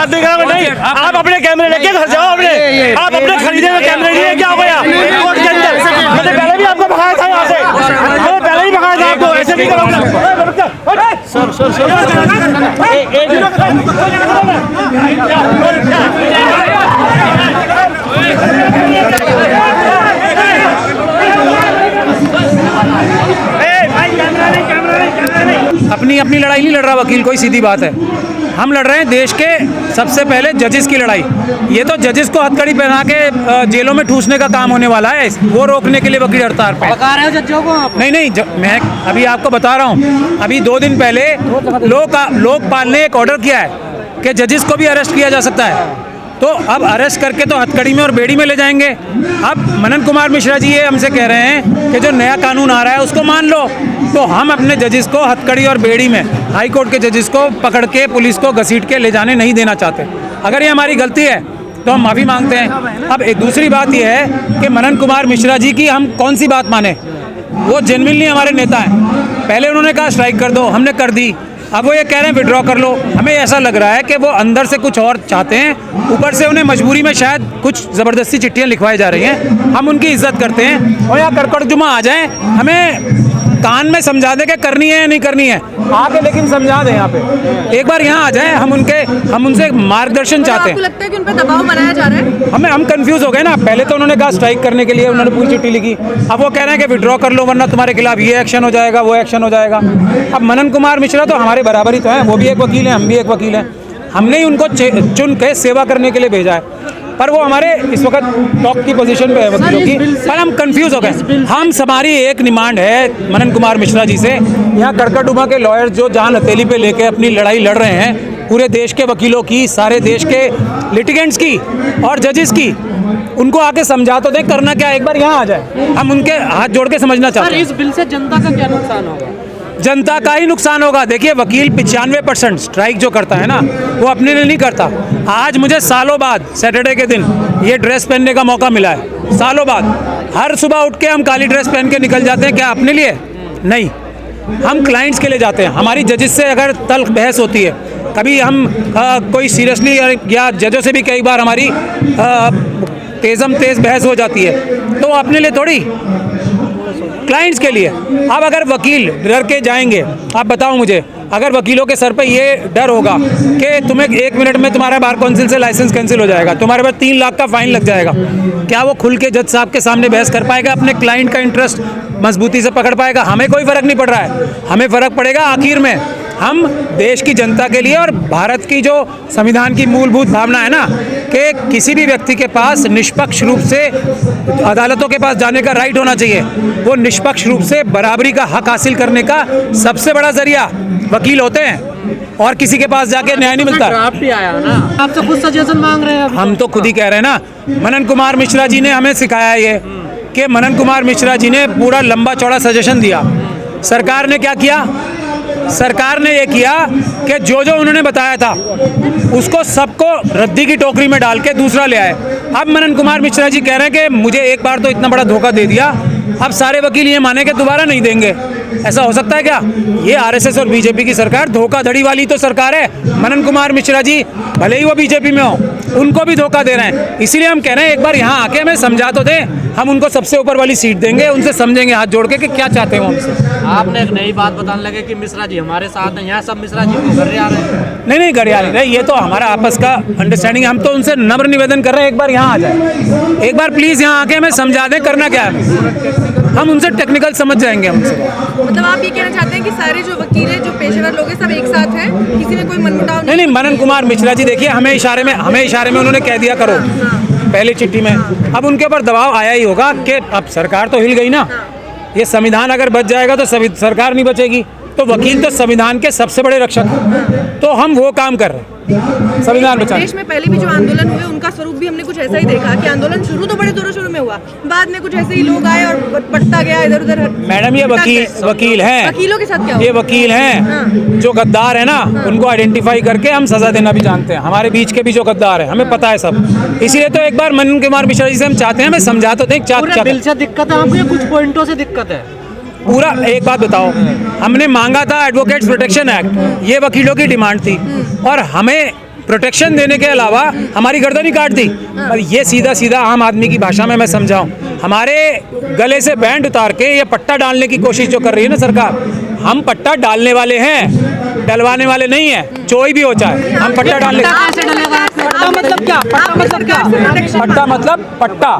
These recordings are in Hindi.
बात नहीं करा। नहीं, आप अपने कैमरे लेके घर जाओ। अपने आप अपने खरीदे हुए कैमरे लिए क्या हो गया कोर्ट के अंदर? मैंने पहले भी आपको भगाया था यहाँ से, मैंने पहले ही भगाया था आपको। ऐसे नहीं करोगे सर। अपनी अपनी लड़ाई नहीं लड़ रहा वकील, कोई सीधी बात है। हम लड़ रहे हैं देश के सबसे पहले जजेस की लड़ाई। ये तो जजेस को हथकड़ी पहना के जेलों में ठूसने का काम होने वाला है, वो रोकने के लिए वकील हड़ताल पे। बता रहे हो जजों को आप? नहीं, मैं अभी आपको बता रहा हूँ। अभी 2 दिन पहले लोकपाल ने एक ऑर्डर किया है कि जजेस को भी अरेस्ट किया जा सकता है। तो अब अरेस्ट करके तो हथकड़ी में और बेड़ी में ले जाएंगे। अब मनन कुमार मिश्रा जी ये हमसे कह रहे हैं कि जो नया कानून आ रहा है उसको मान लो। तो हम अपने जजेस को हथकड़ी और बेड़ी में, हाई कोर्ट के जजेस को पकड़ के पुलिस को घसीट के ले जाने नहीं देना चाहते। अगर ये हमारी गलती है तो हम माफ़ी मांगते हैं। अब एक दूसरी बात यह है कि मनन कुमार मिश्रा जी की हम कौन सी बात माने? वो जेन्युइनली हमारे नेता हैं। पहले उन्होंने कहा स्ट्राइक कर दो, हमने कर दी। अब वो ये कह रहे हैं विड्रॉ कर लो। हमें ऐसा लग रहा है कि वो अंदर से कुछ और चाहते हैं, ऊपर से उन्हें मजबूरी में शायद कुछ ज़बरदस्ती चिट्ठियाँ लिखवाई जा रही हैं। हम उनकी इज्जत करते हैं और यहाँ कड़कड़ जुमा आ जाएं, हमें कान में समझा दें कि करनी है या नहीं करनी है आके, लेकिन समझा दें यहाँ पे। एक बार यहाँ आ जाएं, हम उनसे मार्गदर्शन चाहते हैं। आपको लगता है कि उन पर दबाव बनाया जा रहा है? हम कंफ्यूज हो गए ना। पहले तो उन्होंने कहा स्ट्राइक करने के लिए, उन्होंने पूरी चिट्ठी लिखी। अब वो कह रहे हैं कि विड्रॉ कर लो वरना तुम्हारे खिलाफ ये एक्शन हो जाएगा, वो एक्शन हो जाएगा। अब मनन कुमार मिश्रा तो हमारे बराबर ही तो हैं, वो भी एक वकील हैं, हम भी एक वकील हैं। हमने ही उनको चुन के सेवा करने के लिए भेजा है, पर वो हमारे इस वक्त टॉप की पोजीशन पे है वकीलों की। पर हम कंफ्यूज हो गए। हमारी एक डिमांड है मनन कुमार मिश्रा जी से, यहाँ कड़कड़डुमा के लॉयर्स जो जान हथेली पे लेके अपनी लड़ाई लड़ रहे हैं, पूरे देश के वकीलों की, सारे देश के लिटिगेंट्स की और जजेस की, उनको आके समझा तो दें करना क्या है। एक बार यहाँ आ जाए, हम उनके हाथ जोड़ के समझना चाहते हैं। इस बिल से जनता का क्या नुकसान होगा? जनता का ही नुकसान होगा। देखिए, वकील 95% स्ट्राइक जो करता है ना, वो अपने लिए नहीं करता। आज मुझे सालों बाद सैटरडे के दिन ये ड्रेस पहनने का मौका मिला है। सालों बाद हर सुबह उठ के हम काली ड्रेस पहन के निकल जाते हैं। क्या अपने लिए? नहीं, हम क्लाइंट्स के लिए जाते हैं। हमारी जजेस से अगर तल्ख बहस होती है, कभी हम कोई सीरियसली या जजों से भी कई बार हमारी तेज़म तेज़ बहस हो जाती है, तो अपने लिए थोड़ी, क्लाइंट्स के लिए। अब अगर वकील डर के जाएंगे, आप बताओ मुझे, अगर वकीलों के सर पे ये डर होगा कि तुम्हें 1 मिनट में तुम्हारा बार काउंसिल से लाइसेंस कैंसिल हो जाएगा, तुम्हारे पास 3 लाख का फाइन लग जाएगा, क्या वो खुल के जज साहब के सामने बहस कर पाएगा? अपने क्लाइंट का इंटरेस्ट मजबूती से पकड़ पाएगा? हमें कोई फ़र्क नहीं पड़ रहा है। हमें फ़र्क पड़ेगा आखिर में, हम देश की जनता के लिए और भारत की जो संविधान की मूलभूत भावना है ना कि किसी भी व्यक्ति के पास निष्पक्ष रूप से अदालतों के पास जाने का राइट होना चाहिए, वो निष्पक्ष रूप से बराबरी का हक हासिल करने का सबसे बड़ा जरिया वकील होते हैं, और किसी के पास जाके न्याय नहीं मिलता। ड्राफ्ट भी आया ना, आपसे खुद सजेशन मांग रहे हैं। हम तो खुद ही कह रहे हैं ना, मनन कुमार मिश्रा जी ने हमें सिखाया ये कि मनन कुमार मिश्रा जी ने पूरा लंबा चौड़ा सजेशन दिया। सरकार ने क्या किया? सरकार ने ये किया कि जो जो उन्होंने बताया था उसको सबको रद्दी की टोकरी में डाल के दूसरा ले आए। अब मनन कुमार मिश्रा जी कह रहे हैं कि मुझे एक बार तो इतना बड़ा धोखा दे दिया, अब सारे वकील ये माने कि दोबारा नहीं देंगे। ऐसा हो सकता है क्या? ये आरएसएस और बीजेपी की सरकार धोखाधड़ी वाली तो सरकार है। मनन कुमार मिश्रा जी भले ही वो बीजेपी में हो, उनको भी धोखा दे रहे हैं। इसीलिए हम कह रहे हैं एक बार यहाँ आके हमें समझा तो दें, हम उनको सबसे ऊपर वाली सीट देंगे, उनसे समझेंगे हाथ जोड़ के कि क्या चाहते हैं हमसे। आपने एक नई बात बताने लगे कि मिश्रा जी हमारे साथ हैं, यहाँ सब मिश्रा जी को घर आ रहे हैं। नहीं घर आ रहे, ये तो हमारा आपस का अंडरस्टैंडिंग। हम तो उनसे नम्र निवेदन कर रहे हैं, एक बार यहाँ आ जाए, एक बार प्लीज़ यहाँ आके हमें समझा दें करना क्या है। हम उनसे टेक्निकल समझ जाएंगे हमसे। मतलब आप ये कहना चाहते हैं कि सारे जो वकील हैं, जो पेशेवर लोग हैं, सब एक साथ हैं, किसी में कोई मनमुटाव नहीं। मनन कुमार मिश्रा जी देखिए, हमें इशारे में उन्होंने कह दिया करो पहली चिट्ठी में। अब उनके ऊपर दबाव आया ही होगा कि अब सरकार तो हिल गई ना, ये संविधान अगर बच जाएगा तो सरकार नहीं बचेगी। तो वकील तो संविधान के सबसे बड़े रक्षक हैं, तो हम वो काम कर रहे हैं संविधान बचाने। देश में पहले भी जो आंदोलन हुए उनका स्वरूप भी हमने कुछ ऐसा ही देखा कि आंदोलन शुरू तो बड़े जोरों शोरों में हुआ, बाद में कुछ ऐसे ही लोग आए और बढ़ता गया इधर उधर। मैडम ये वकील हैं, वकीलों के साथ क्या हुआ? ये वकील हैं जो गद्दार है ना, उनको आइडेंटिफाई करके हम सजा देना भी जानते हैं। हमारे बीच के भी जो गद्दार है हमें पता है सब। इसीलिए तो एक बार मनन कुमार मिश्रा जी से हम चाहते हैं हमें समझा तो दें क्या बिल से दिक्कत है आपको या कुछ पॉइंटों से दिक्कत है? पूरा एक बात बताओ, हमने मांगा था एडवोकेट्स प्रोटेक्शन एक्ट, ये वकीलों की डिमांड थी, और हमें प्रोटेक्शन देने के अलावा हमारी गर्दन ही काट दी। और ये सीधा सीधा आम आदमी की भाषा में मैं समझाऊं, हमारे गले से बैंड उतार के ये पट्टा डालने की कोशिश जो कर रही है ना सरकार, हम पट्टा डालने वाले हैं, डलवाने वाले नहीं है। कोई भी हो चाहे, हम पट्टा डालने। पट्टा मतलब क्या? पट्टा मतलब पट्टा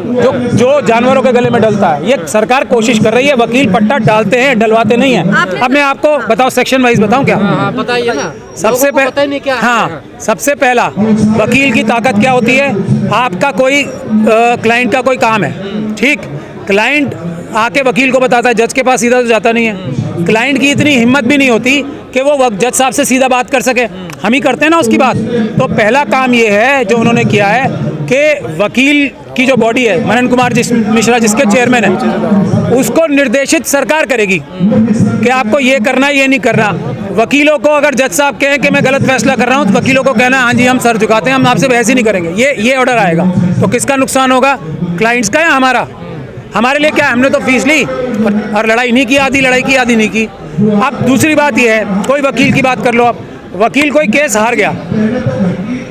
जो जानवरों के गले में डलता है, ये सरकार कोशिश कर रही है। वकील पट्टा डालते हैं, डलवाते नहीं है। अब मैं आपको बताओ, सेक्शन वाइज बताऊं क्या? बताइए ना। सबसे पता ही नहीं क्या है। हाँ, सबसे पहला वकील की ताकत क्या होती है? आपका कोई क्लाइंट का कोई काम है, ठीक, क्लाइंट आके वकील को बताता है, जज के पास सीधा तो जाता नहीं है। क्लाइंट की इतनी हिम्मत भी नहीं होती कि वो जज साहब से सीधा बात कर सके, हम ही करते हैं ना उसकी बात। तो पहला काम ये है जो उन्होंने किया है कि वकील की जो बॉडी है, मनन कुमार मिश्रा जिसके चेयरमैन है, उसको निर्देशित सरकार करेगी कि आपको ये करना है, ये नहीं करना। वकीलों को अगर जज साहब कहें कि मैं गलत फैसला कर रहा हूँ, तो वकीलों को कहना हाँ जी हम सर झुकाते हैं, हम आपसे बहस ही नहीं करेंगे। ये ऑर्डर आएगा तो किसका नुकसान होगा? क्लाइंट्स का या हमारा? हमारे लिए क्या है, हमने तो फीस ली और लड़ाई नहीं की, आधी लड़ाई की आधी नहीं की। अब दूसरी बात ये है, कोई वकील की बात कर लो, आप वकील कोई केस हार गया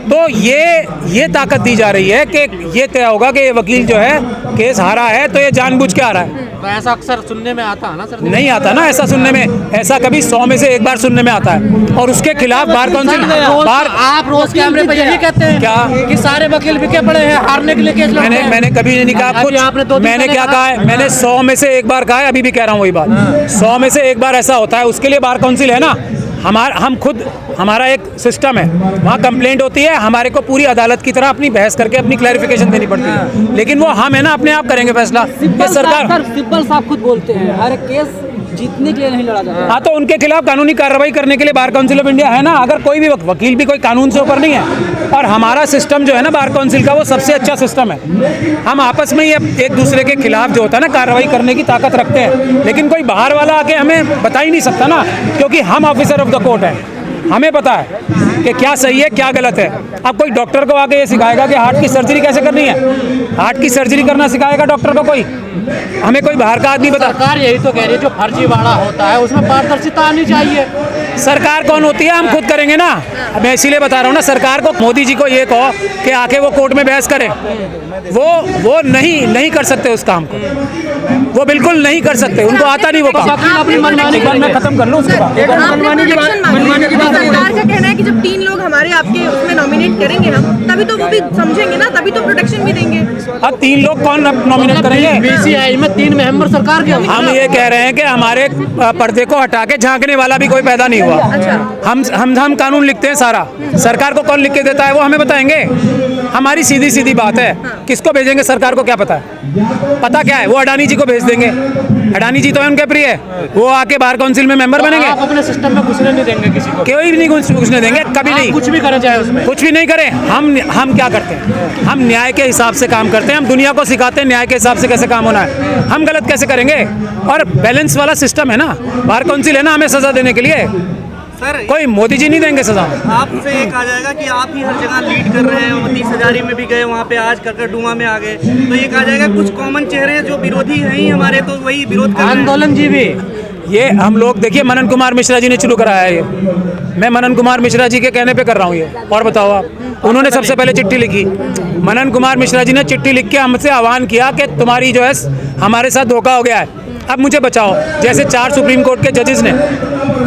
तो ये ताकत दी जा रही है कि ये तय होगा कि ये वकील जो है केस हारा है तो ये जानबूझ के हारा है। तो ऐसा अक्सर सुनने में आता है ना सर? नहीं आता ना ऐसा सुनने में, ऐसा कभी 100 में से एक बार सुनने में आता है। और उसके खिलाफ बार काउंसिल आप रोज कैमरे पे यही कहते हैं क्या कि सारे वकील बिके पड़े हैं, हारने के लिए केस लड़ते हैं। मैंने कभी नहीं कहा अभी कुछ। आपने 2 दिन मैंने पहले क्या कहा कहा है? मैंने 100 में से एक बार कहा है, अभी भी कह रहा हूँ वही बात। 100 में से एक बार ऐसा होता है, उसके लिए बार काउंसिल है ना। हमारा एक सिस्टम है, वहाँ कंप्लेंट होती है, हमारे को पूरी अदालत की तरह अपनी बहस करके अपनी क्लैरिफिकेशन देनी पड़ती है। लेकिन वो हम है ना, अपने आप करेंगे फैसला। ये सरकार सिब्बल साहब खुद बोलते हैं हर केस जीतने के लिए नहीं लड़ा जाता। हाँ, तो उनके खिलाफ कानूनी कार्रवाई करने के लिए बार काउंसिल ऑफ इंडिया है ना। अगर कोई भी वकील भी कोई कानून से ऊपर नहीं है, और हमारा सिस्टम जो है ना बार काउंसिल का, वो सबसे अच्छा सिस्टम है। हम आपस में ही एक दूसरे के खिलाफ जो होता है ना कार्रवाई करने की ताकत रखते हैं, लेकिन कोई बाहर वाला आके हमें बता ही नहीं सकता ना, क्योंकि हम ऑफिसर ऑफ द कोर्ट हैं, हमें पता है कि क्या सही है क्या गलत है। अब कोई डॉक्टर को आके ये सिखाएगा कि हार्ट की सर्जरी कैसे करनी है? हार्ट की सर्जरी करना सिखाएगा डॉक्टर को कोई? हमें कोई बाहर का आदमी बता। सरकार यही तो कह रही है, जो फर्जीवाड़ा होता है उसमें पारदर्शिता आनी चाहिए। सरकार कौन होती है? हम खुद करेंगे ना। मैं इसीलिए बता रहा हूँ ना, सरकार को, मोदी जी को ये कहो कि आके वो कोर्ट में बहस करे, वो नहीं कर सकते उस काम को, वो बिल्कुल नहीं कर सकते, उनको आता नहीं वो काम। अपनी मनमानी मैं खत्म कर लूँ उसके बाद। सरकार का कहना है कि जब 3 लोग हमारे आपके उसमें नॉमिनेट करेंगे हम, तभी तो वो भी समझेंगे ना, तभी तो प्रोटेक्शन भी देंगे। अब 3 लोग कौन नॉमिनेट करेंगे? बीसीआई में 3 मेंबर सरकार के। हम ये कह रहे हैं कि हमारे पर्दे को हटा के झांकने वाला भी कोई पैदा नहीं हुआ। हम कानून लिखते हैं सारा, सरकार को कौन लिख के देता है वो हमें बताएंगे। हमारी सीधी सीधी बात है, किसको भेजेंगे सरकार को क्या पता है? पता क्या है? वो अडानी जी को भेज देंगे। अडानी जी तो है उनके प्रिय, वो आके बार काउंसिल में मेंबर बनेंगे। आप अपने सिस्टम में घुसने नहीं देंगे किसी को? कोई भी नहीं घुसने देंगे, कभी नहीं। कुछ भी करें चाहे उसमें, कुछ भी नहीं करें। हम क्या करते हैं? हम न्याय के हिसाब से काम करते हैं, हम दुनिया को सिखाते हैं न्याय के हिसाब से कैसे काम होना है। हम गलत कैसे करेंगे? और बैलेंस वाला सिस्टम है ना, बार काउंसिल है ना हमें सजा देने के लिए। सर कोई मोदी जी नहीं देंगे सजा। आपसे ये कहा जाएगा कि आप ही हर जगह लीड कर रहे हैं, 30 हजारी में भी गए, वहाँ पे आज करकरडुमा में आ गए, तो ये कहा जाएगा कुछ कॉमन चेहरे जो विरोधी हैं ही हमारे, तो वही विरोध कर रहे हैं। आंदोलन जी भी ये हम लोग देखिए, मनन कुमार मिश्रा जी ने शुरू कराया है ये। मैं मनन कुमार मिश्रा जी के कहने पे कर रहा हूँ ये। और बताओ आप, उन्होंने सबसे पहले चिट्ठी लिखी। मनन कुमार मिश्रा जी ने चिट्ठी लिख के हमसे आह्वान किया कि तुम्हारी जो है हमारे साथ धोखा हो गया है, अब मुझे बचाओ। जैसे 4 सुप्रीम कोर्ट के जजेस ने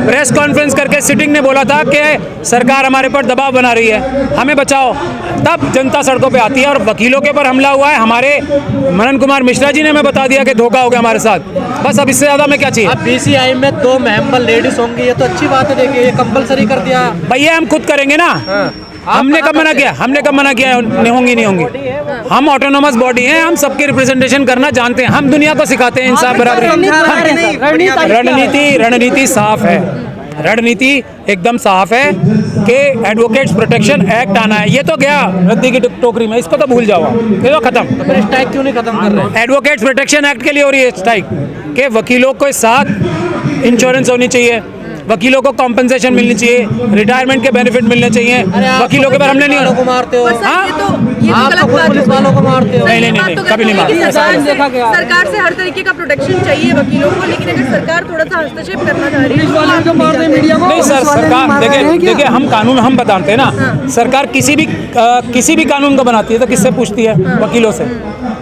प्रेस कॉन्फ्रेंस करके सिटिंग ने बोला था कि सरकार हमारे पर दबाव बना रही है, हमें बचाओ, तब जनता सड़कों पे आती है। और वकीलों के ऊपर हमला हुआ है, हमारे मनन कुमार मिश्रा जी ने हमें बता दिया कि धोखा हो गया हमारे साथ। बस अब इससे ज़्यादा में क्या चाहिए? अब बीसीआई में 2 मेंबर लेडीज होंगी, ये तो अच्छी बात है। देखिए, ये कंपलसरी कर दिया भैया, हम खुद करेंगे ना। हमने कब मना किया? नहीं होंगी, नहीं होंगी। हम ऑटोनोमस बॉडी हैं, हम सबके रिप्रेजेंटेशन करना जानते हैं, हम दुनिया को सिखाते हैं इंसाफ बराबरी। रणनीति साफ है, रणनीति एकदम साफ है कि एडवोकेट्स प्रोटेक्शन एक्ट आना है। ये तो गया रद्दी की टोकरी में, इसको तो भूल जाओ, ये तो खत्म। तो फिर स्ट्राइक क्यों नहीं खत्म कर रहे? एडवोकेट्स प्रोटेक्शन एक्ट के लिए हो रही है स्ट्राइक, के वकीलों के साथ इंश्योरेंस होनी चाहिए, वकीलों को कॉम्पेंसेशन मिलनी चाहिए, रिटायरमेंट के बेनिफिट मिलने चाहिए। वकीलों के पर हमने नहीं को मारते हो। हाँ, ये आप गलत तो खुद बात पुलिस हो गई। वालों को मारते हो। सर, ये नहीं, बात नहीं, तो कभी नहीं गलत है कि मारते। देखा गया। सरकार से हर तरीके का प्रोटेक्शन चाहिए वकीलों को, लेकिन अगर सरकार थोड़ा सा हस्तक्षेप करना चाह रही है तो आप नहीं चाहते। नहीं सर, सरकार देखिए हम कानून हम बताते हैं ना, सरकार किसी भी कानून को बनाती है तो किससे पूछती है? वकीलों से।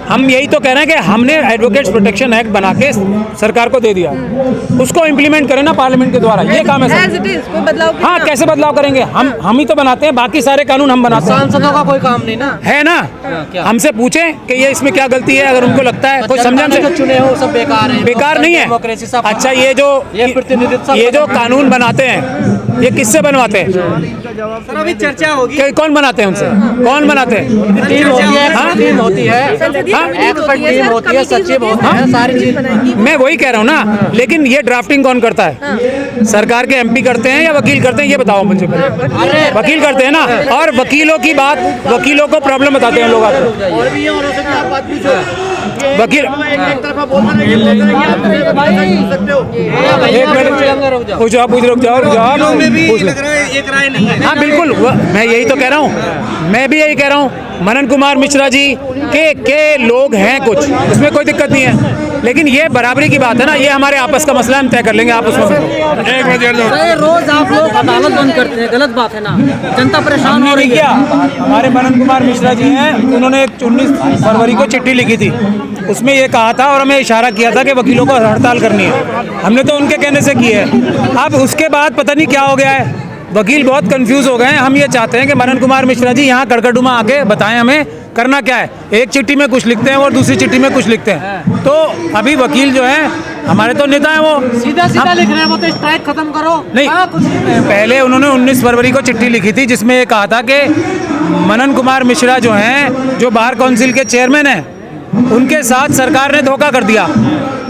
हम यही तो कह रहे हैं कि हमने एडवोकेट्स प्रोटेक्शन एक्ट बना के सरकार को दे दिया, उसको इम्प्लीमेंट करें ना पार्लियामेंट के द्वारा, ये काम है As सर। it is, कोई बदलाव हाँ, किया? कैसे बदलाव करेंगे? हम ही तो बनाते हैं, बाकी सारे कानून हम बनाते हैं, सांसदों का कोई काम नहीं ना। है ना? क्या? हमसे पूछें कि ये इसमें क्या गलती है, अगर उनको लगता है कोई जनता समझा ने जो चुने हो सब बेकार है। बेकार नहीं है। डेमोक्रेसी सब अच्छा, ये प्रतिनिधित्व जो कानून बनाते हैं ये किससे बनवाते हैं? सर अभी चर्चा होगी। कौन बनाते हैं उनसे? कौन बनाते हैं? टीम होती है, हाँ? टीम होती है, संसदीय हाँ? कमेटी एक्सपर्ट होती है, टीम सर, होती है, कमेटीज सचिव होती होते हैं, सारी कमेटीज चीज बनाएगी। मैं वही कह रहा हूँ ना, लेकिन ये ड्राफ्टिंग कौन करता है? सरकार के एमपी करते हैं या वकील करते हैं? ये बताओ मुझे पहले। वकील करते हैं ना, और वकीलों की बात, वकीलों को प्रॉब्लम बताते हैं लोग आके। वकील एक मिनट पूछ जाओ, रुक जाओ, में भी पूछ लो। लग रहा है एक राय नहीं है। हाँ बिल्कुल, मैं यही तो कह रहा हूँ, मैं भी यही कह रहा हूँ। मनन कुमार मिश्रा जी के लोग हैं कुछ, उसमें कोई दिक्कत नहीं है, लेकिन ये बराबरी की बात है ना, ये हमारे आपस का मसला, हम तय कर लेंगे। आप उसमें एक मिनट सर, रोज आप लोग अदालत बंद करते हैं, गलत बात है ना। जनता परेशान हमने हो नहीं रही किया। है। हमारे मनन कुमार मिश्रा जी हैं, उन्होंने 19 फरवरी को चिट्ठी लिखी थी, उसमें ये कहा था और हमें इशारा किया था कि वकीलों को हड़ताल करनी है। हमने तो उनके कहने से की है। अब उसके बाद पता नहीं क्या हो गया है, वकील बहुत कंफ्यूज हो गए हैं। हम ये चाहते हैं कि मनन कुमार मिश्रा जी यहाँ कड़कड़डुमा आके बताएं हमें करना क्या है। एक चिट्ठी में कुछ लिखते हैं और दूसरी चिट्ठी में कुछ लिखते हैं। तो अभी वकील जो है हमारे तो नेता हैं, वो सीधा लिख रहे हैं, वो तो स्ट्राइक खत्म करो। नहीं, कुछ लिख रहे हैं। पहले उन्होंने 19 फरवरी को चिट्ठी लिखी थी जिसमें ये कहा था कि मनन कुमार मिश्रा जो हैं, जो बार काउंसिल के चेयरमैन हैं, उनके साथ सरकार ने धोखा कर दिया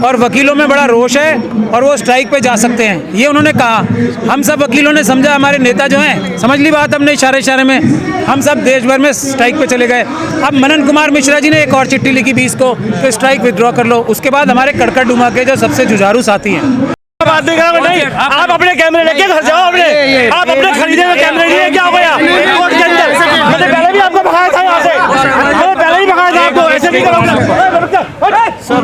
और वकीलों में बड़ा रोष है और वो स्ट्राइक पे जा सकते हैं, ये उन्होंने कहा। हम सब वकीलों ने समझा, हमारे नेता जो हैं समझ ली बात, हमने इशारे में हम सब देश भर में स्ट्राइक पे चले गए। अब मनन कुमार मिश्रा जी ने एक और चिट्ठी लिखी 20 को कि स्ट्राइक विथड्रॉ कर लो। उसके बाद हमारे कड़कड़डुमा के जो सबसे जुझारू साथी हैं, बात नहीं करोगे, नहीं आप अपने कैमरे लेके घर जाओ, आप अपने खरीदे हुए कैमरे लिए क्या हो गया कोर्ट के अंदर? मैंने पहले भी आपको भगाया था यहाँ से, मैंने पहले ही भगाया था आपको, ऐसे नहीं करोगे। सर